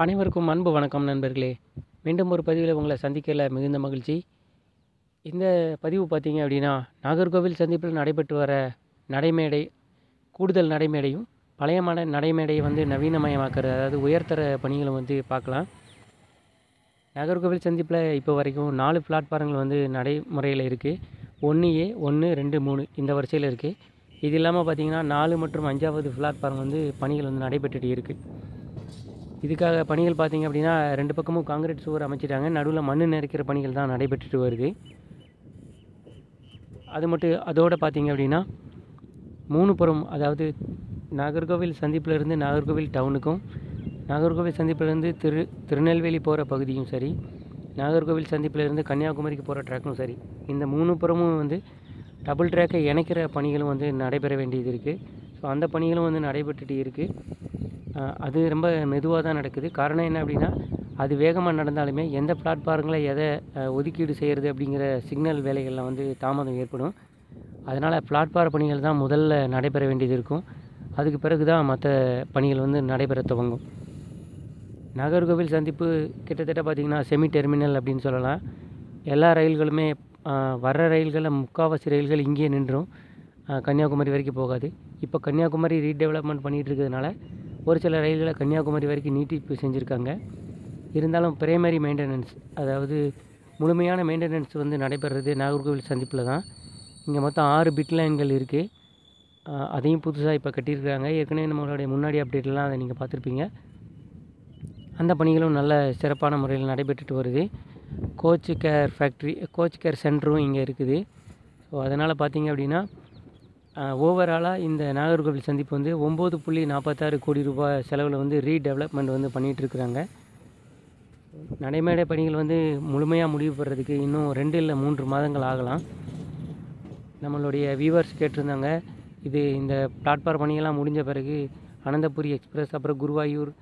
அனைவருக்கும் அன்பு வணக்கம் நண்பர்களே. மீண்டும் ஒரு பதிவில் உங்களை சந்திக்கல மிகுந்த மகிழ்ச்சி. இந்த பதிவு பார்த்தீங்க அப்படின்னா, நாகர்கோவில் சந்திப்பில் நடைபெற்று வர நடைமேடை, கூடுதல் நடைமேடையும் பழையமான நடைமேடையை நவீனமயமாக்குறது, அதாவது உயர்தர பணிகளை பார்க்கலாம். நாகர்கோவில் சந்திப்பில் இப்போ வரைக்கும் 4 பிளாட்ஃபாரங்கள் நடைமுறையில் இருக்குது. 1A, 1, 2, 3 இந்த வரிசையில் இருக்குது. இது இல்லாமல் பார்த்தீங்கன்னா 4 மற்றும் 5வது பிளாட்ஃபாரம் பணிகள் நடைபெற்றுட்டு இருக்குது. இதுக்காக பணிகள் பார்த்திங்க அப்படின்னா 2 பக்கமும் காங்கிரீட் சுவர் அமைச்சிட்டாங்க. நடுவில் மண் நிறைக்கிற பணிகள் தான் நடைபெற்றுட்டு வருது. அதோடு பார்த்திங்க அப்படின்னா 3 புறம், அதாவது நாகர்கோவில் சந்திப்பிலிருந்து நாகர்கோவில் டவுனுக்கும், நாகர்கோவில் சந்திப்பிலிருந்து திருநெல்வேலி போகிற பகுதியும் சரி, நாகர்கோவில் சந்திப்பிலிருந்து கன்னியாகுமரிக்கு போகிற ட்ராக்கும் சரி, இந்த 3 புறமும் டபுள் ட்ராக்கை இணைக்கிற பணிகளும் நடைபெற வேண்டியது இருக்குது. ஸோ அந்த பணிகளும் நடைபெற்றுட்டு இருக்குது. அது ரொம்ப மெதுவாக தான் நடக்குது. காரணம் என்ன அப்படின்னா, அது வேகமாக நடந்தாலுமே எந்த பிளாட்ஃபாரங்களை எதை ஒதுக்கீடு செய்கிறது அப்படிங்கிற சிக்னல் வேலைகளில் தாமதம் ஏற்படும். அதனால் பிளாட்ஃபார பணிகள் தான் முதல்ல நடைபெற வேண்டியது இருக்கும். அதுக்கு பிறகு தான் மற்ற பணிகள் நடைபெற துவங்கும். நாகர்கோவில் சந்திப்பு கிட்டத்தட்ட பார்த்திங்கன்னா செமி டெர்மினல் அப்படின்னு சொல்லலாம். எல்லா ரயில்களுமே வர்ற ரயில்களில் முக்கால்வாசி ரயில்கள் இங்கேயே நின்றும், கன்னியாகுமரி வரைக்கும் போகாது. இப்போ கன்னியாகுமரி ரீடெவலப்மெண்ட் பண்ணிகிட்டு இருக்கிறதுனால ஒரு சில ரயில்களை கன்னியாகுமரி வரைக்கும் நீட்டிப்பு செஞ்சுருக்காங்க. இருந்தாலும் பிரைமரி மெயின்டெனன்ஸ், அதாவது முழுமையான மெயின்டெனன்ஸ் நடைபெறுறது நாகர்கோவில் சந்திப்பில் தான். இங்கே மொத்தம் 6 பிட் லைன்கள் இருக்குது. அதையும் புதுசாக இப்போ கட்டியிருக்காங்க. ஏற்கனவே நம்மளுடைய முன்னாடி அப்டேட்லாம் அதை நீங்கள் பார்த்துருப்பீங்க. அந்த பணிகளும் நல்ல சிறப்பான முறையில் நடைபெற்றுட்டு வருது. கோச் கேர் சென்டரும் இங்கே இருக்குது. ஸோ அதனால் பார்த்திங்க அப்படின்னா ஓவராலாக இந்த நாகர்கோவில் சந்திப்பு 9.46 கோடி ரூபாய் செலவில் ரீடெவலப்மெண்ட் பண்ணிகிட்ருக்குறாங்க. நடைமேடை பணிகள் முழுமையாக முடிவு பெறதுக்கு இன்னும் 2 இல்லை 3 மாதங்கள் ஆகலாம். நம்மளுடைய வியூவர்ஸ் கேட்டிருந்தாங்க, இந்த பிளாட்ஃபார்ம் பணிகள்லாம் முடிஞ்ச பிறகு அனந்தபுரி எக்ஸ்பிரஸ், அப்புறம் குருவாயூர்,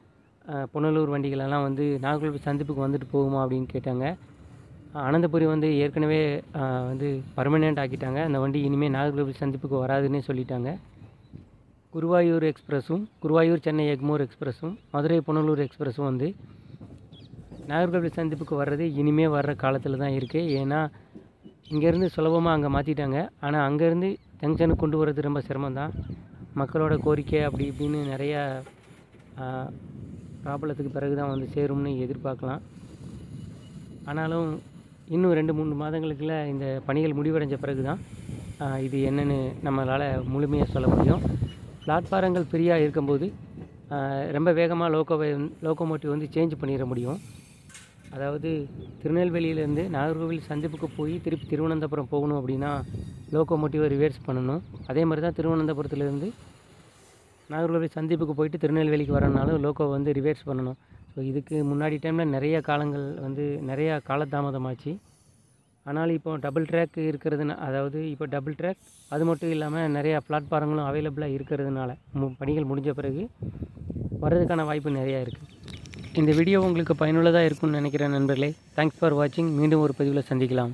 புனலூர் வண்டிகளெல்லாம் நாகர்கோவில் சந்திப்புக்கு வந்துட்டு போகுமா அப்படின்னு கேட்டாங்க. அனந்தபுரி ஏற்கனவே பர்மனெண்ட் ஆக்கிட்டாங்க. அந்த வண்டி இனிமேல் நாகர்கோவில் சந்திப்புக்கு வராதுன்னே சொல்லிட்டாங்க. குருவாயூர் எக்ஸ்பிரஸும், குருவாயூர் சென்னை எக்மோர் எக்ஸ்பிரஸும், மதுரை புனலூர் எக்ஸ்பிரஸும் நாகர்கோவில் சந்திப்புக்கு வர்றது இனிமேல் வர்ற காலத்தில் தான் இருக்குது. ஏன்னா இங்கேருந்து சுலபமாக அங்கே மாற்றிட்டாங்க. ஆனால் அங்கேருந்து ஜங்ஷனுக்கு கொண்டு வர்றது ரொம்ப சிரமம்தான். மக்களோட கோரிக்கை அப்படி இப்படின்னு நிறையா ப்ராப்ளத்துக்கு பிறகு தான் சேரும்னு எதிர்பார்க்கலாம். ஆனாலும் இன்னும் 2-3 மாதங்களுக்குள்ள இந்த பணிகள் முடிவடைஞ்ச பிறகு தான் இது என்னென்னு நம்மளால் முழுமையாக சொல்ல முடியும். பிளாட்ஃபாரங்கள் ஃப்ரீயாக இருக்கும்போது ரொம்ப வேகமாக லோக்கோமோட்டிவ் சேஞ்ச் பண்ணிட முடியும். அதாவது திருநெல்வேலியிலேருந்து நாகர்கோவில் சந்திப்புக்கு போய் திருப்பி திருவனந்தபுரம் போகணும் அப்படின்னா லோக்கோமோட்டிவை ரிவர்ஸ் பண்ணணும். அதே மாதிரி தான் திருவனந்தபுரத்துலேருந்து நாகர்கோவில் சந்திப்புக்கு போயிட்டு திருநெல்வேலிக்கு வரனாலும் லோக்கோ ரிவர்ஸ் பண்ணணும். ஸோ இதுக்கு முன்னாடி டைமில் நிறையா காலங்கள் நிறையா காலதாமதமாச்சு. ஆனாலும் இப்போ டபுள் ட்ராக் இருக்கிறதுனா, அதாவது இப்போ டபுள் ட்ராக் அது மட்டும் இல்லாமல் நிறையா பிளாட்ஃபாரங்களும் அவைலபிளாக இருக்கிறதுனால பணிகள் முடிஞ்ச பிறகு வர்றதுக்கான வாய்ப்பு நிறையா இருக்குது. இந்த வீடியோ உங்களுக்கு பயனுள்ளதாக இருக்கும்னு நினைக்கிறேன் நண்பர்களே. தேங்க்ஸ் ஃபார் வாட்சிங். மீண்டும் ஒரு பதிவில் சந்திக்கலாம்.